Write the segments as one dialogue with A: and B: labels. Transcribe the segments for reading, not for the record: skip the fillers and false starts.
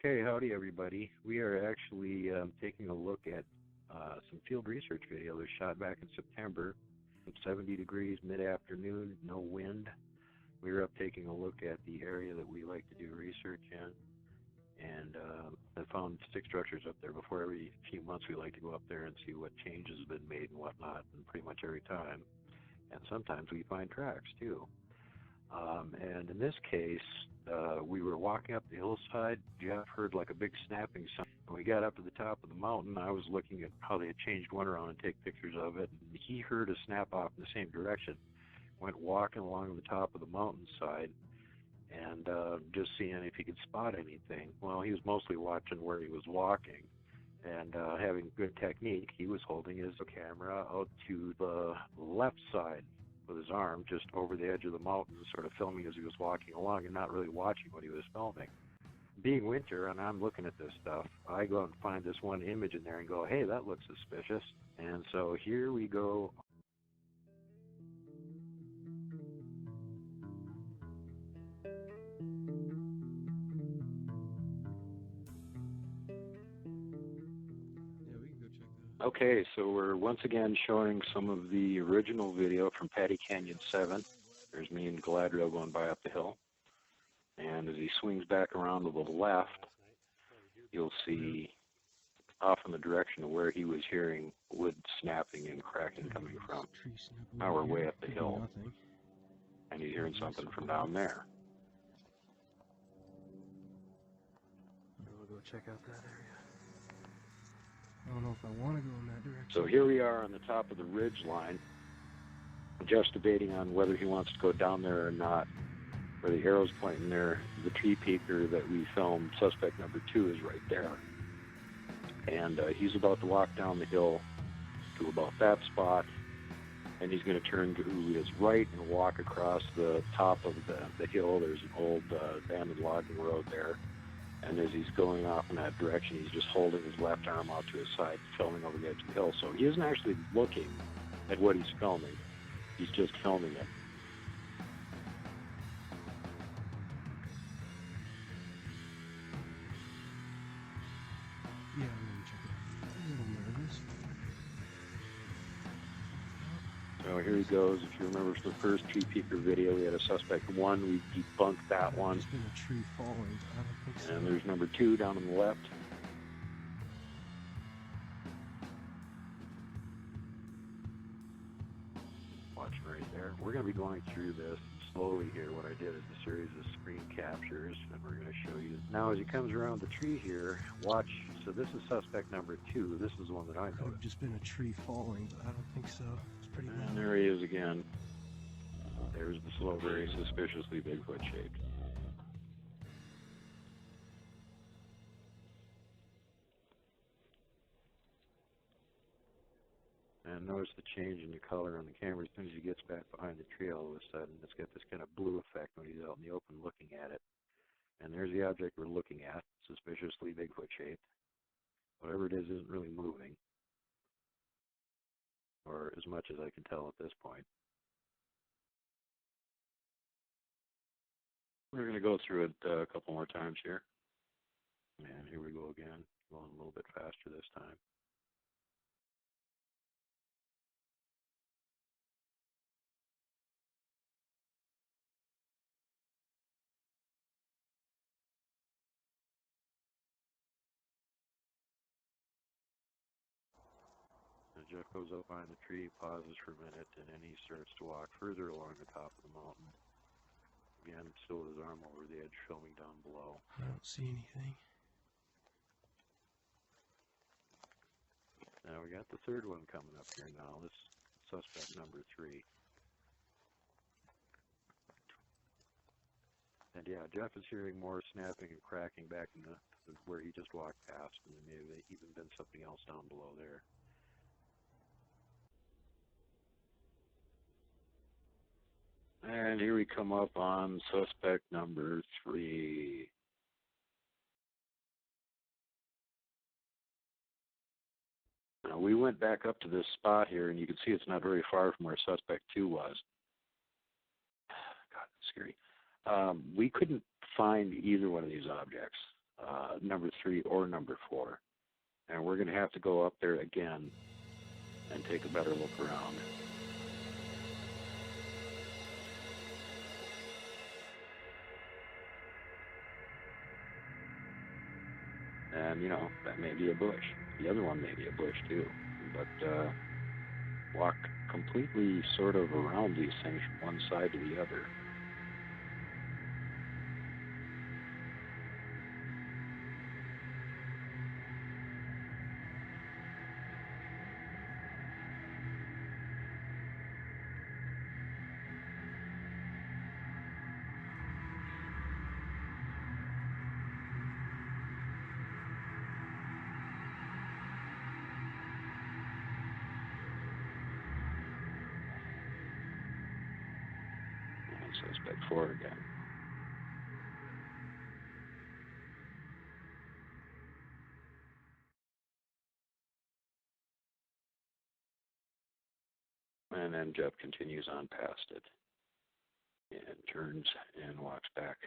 A: Okay, howdy everybody. We are actually taking a look at some field research video that was shot back in September. 70 degrees, mid-afternoon, no wind. We were up taking a look at the area that we like to do research in, and I found stick structures up there. Before every few months we like to go up there and see what changes have been made and whatnot, and pretty much every time. And sometimes we find tracks too. And in this case, we were walking up the hillside. Jeff heard like a big snapping sound. When we got up to the top of the mountain, I was looking at how they had changed one around and take pictures of it. And he heard a snap off in the same direction. Went walking along the top of the mountainside and just seeing if he could spot anything. Well, he was mostly watching where he was walking and having good technique. He was holding his camera out to the left side with his arm, just over the edge of the mountain, sort of filming as he was walking along and not really watching what he was filming. Being winter and I'm looking at this stuff, I go and find this one image in there and go, hey, that looks suspicious. And so here we go. Okay, so we're once again showing some of the original video from Pattee Canyon 7. There's me and Galadriel going by up the hill. And as he swings back around to the left, you'll see off in the direction of where he was hearing wood snapping and cracking coming from. Now we're way up the hill, and he's hearing something from down there.
B: We'll go check out that area. I don't know if I want to go in that direction.
A: So here we are on the top of the ridge line, just debating on whether he wants to go down there or not. Where the arrow's pointing there, the tree peaker that we filmed, suspect number 2, is right there. And he's about to walk down the hill to about that spot, and he's going to turn to his right and walk across the top of the hill. There's an old abandoned logging road there. And as he's going off in that direction, he's just holding his left arm out to his side, filming over the edge of the hill. So he isn't actually looking at what he's filming. He's just filming it.
B: Yeah, I'm going to check it out. I'm a little nervous.
A: So here he goes. If you remember from the first tree peeker video, we had a suspect 1. We debunked that one.
B: There's been a tree falling. I don't think so.
A: And there's number 2 down on the left. Watching right there. We're going to be going through this slowly here. What I did is a series of screen captures, and we're going to show you. Now, as he comes around the tree here, watch. So this is suspect number 2. This is the one that I
B: Could have
A: noticed.
B: just been a tree falling, but I don't think so. It's pretty bad.
A: And there he is again. There's the slow, very suspiciously Bigfoot shaped. And notice the change in the color on the camera. As soon as he gets back behind the tree, all of a sudden it's got this kind of blue effect when he's out in the open looking at it. And there's the object we're looking at, suspiciously Bigfoot shaped. Whatever it is isn't really moving, or as much as I can tell at this point. We're going to go through it a couple more times here. And here we go again, going a little bit faster this time. And Jeff goes up behind the tree, pauses for a minute, and then he starts to walk further along the top of the mountain. Again, still with his arm over the edge, filming down below.
B: I don't see anything.
A: Now we got the third one coming up here now. This suspect number 3. And yeah, Jeff is hearing more snapping and cracking back in the where he just walked past, and there may have even been something else down below there. And here we come up on suspect number 3. Now we went back up to this spot here, and you can see it's not very far from where suspect 2 was. God, that's scary. We couldn't find either one of these objects. number 3 or number 4. And we're going to have to go up there again and take a better look around. And, you know, that may be a bush. The other one may be a bush, too. But walk completely sort of around these things from one side to the other. Suspect 4 again. And then Jeff continues on past it and turns and walks back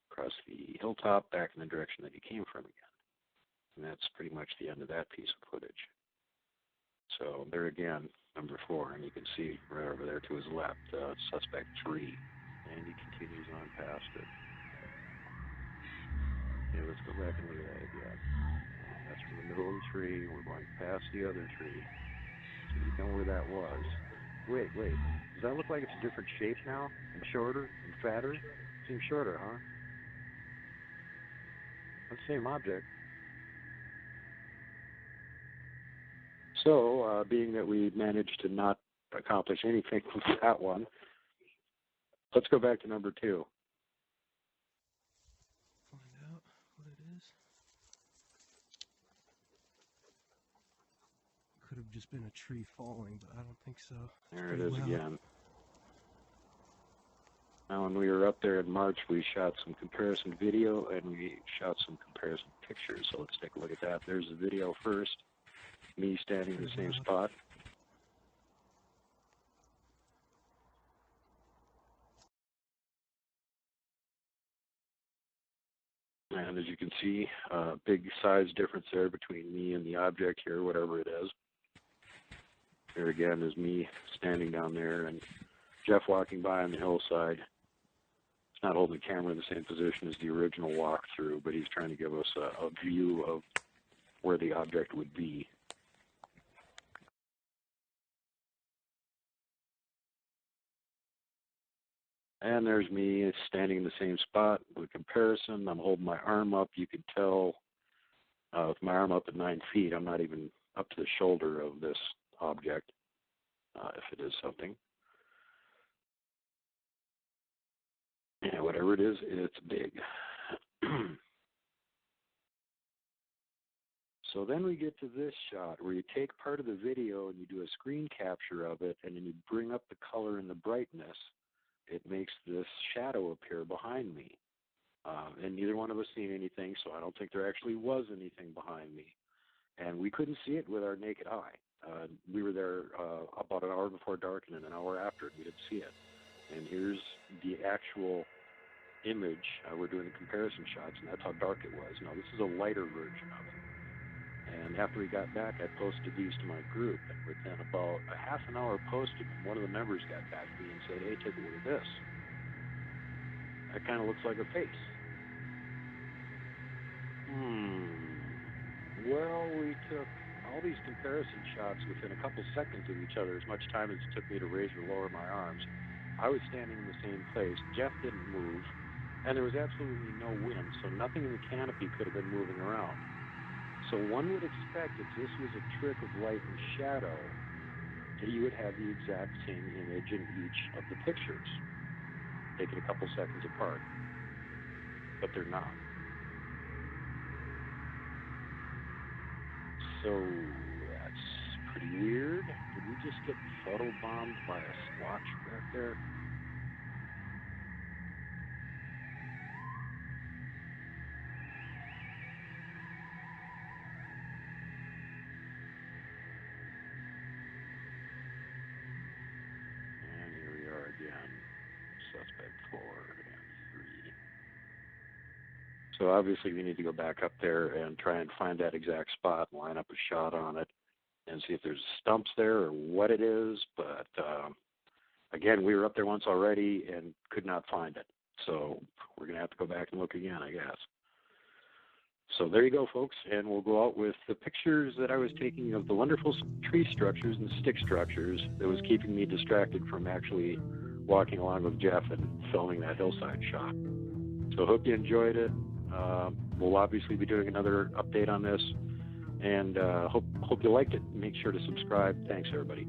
A: across the hilltop back in the direction that he came from again. And that's pretty much the end of that piece of footage. So there again, number 4, and you can see right over there to his left, suspect 3. And he continues on past it. Okay, let's go back and look at that again. That's from the middle of the tree. We're going past the other tree. So you know where that was. Wait. Does that look like it's a different shape now? And shorter and fatter? Seems shorter, huh? That's the same object. So, being that we managed to not accomplish anything with that one, let's go back to number 2.
B: Find out what it is. Could have just been a tree falling, but I don't think so.
A: There it is again. Now, when we were up there in March, we shot some comparison video and we shot some comparison pictures. So let's take a look at that. There's the video first. Me standing in the same spot. And as you can see, big size difference there between me and the object here, whatever it is. There again is me standing down there and Jeff walking by on the hillside. He's not holding the camera in the same position as the original walkthrough, but he's trying to give us a view of where the object would be. And there's me standing in the same spot. With comparison, I'm holding my arm up. You can tell with my arm up at 9 feet, I'm not even up to the shoulder of this object, if it is something. Yeah, whatever it is, it's big. So then we get to this shot where you take part of the video and you do a screen capture of it, and then you bring up the color and the brightness. It makes this shadow appear behind me. And neither one of us seen anything, so I don't think there actually was anything behind me. And we couldn't see it with our naked eye. We were there about an hour before dark and then an hour after, and we didn't see it. And here's the actual image. We're doing the comparison shots, and that's how dark it was. Now, this is a lighter version of it. And after we got back, I posted these to my group. And within about a half an hour posting them, one of the members got back to me and said, "Hey, take a look at this. That kind of looks like a face." Well, we took all these comparison shots within a couple seconds of each other, as much time as it took me to raise or lower my arms. I was standing in the same place. Jeff didn't move, and there was absolutely no wind, so nothing in the canopy could have been moving around. So one would expect if this was a trick of light and shadow, that you would have the exact same image in each of the pictures, taken a couple seconds apart. But they're not. So that's pretty weird. Did we just get photobombed by a squatch back there? And here we are again. Suspect 4 and 3. So obviously we need to go back up there and try and find that exact spot, line up a shot on it, and see if there's stumps there or what it is. But again, we were up there once already and could not find it. So we're going to have to go back and look again, I guess. So there you go, folks, and we'll go out with the pictures that I was taking of the wonderful tree structures and stick structures that was keeping me distracted from actually walking along with Jeff and filming that hillside shot. So hope you enjoyed it. We'll obviously be doing another update on this, and hope you liked it. Make sure to subscribe. Thanks, everybody.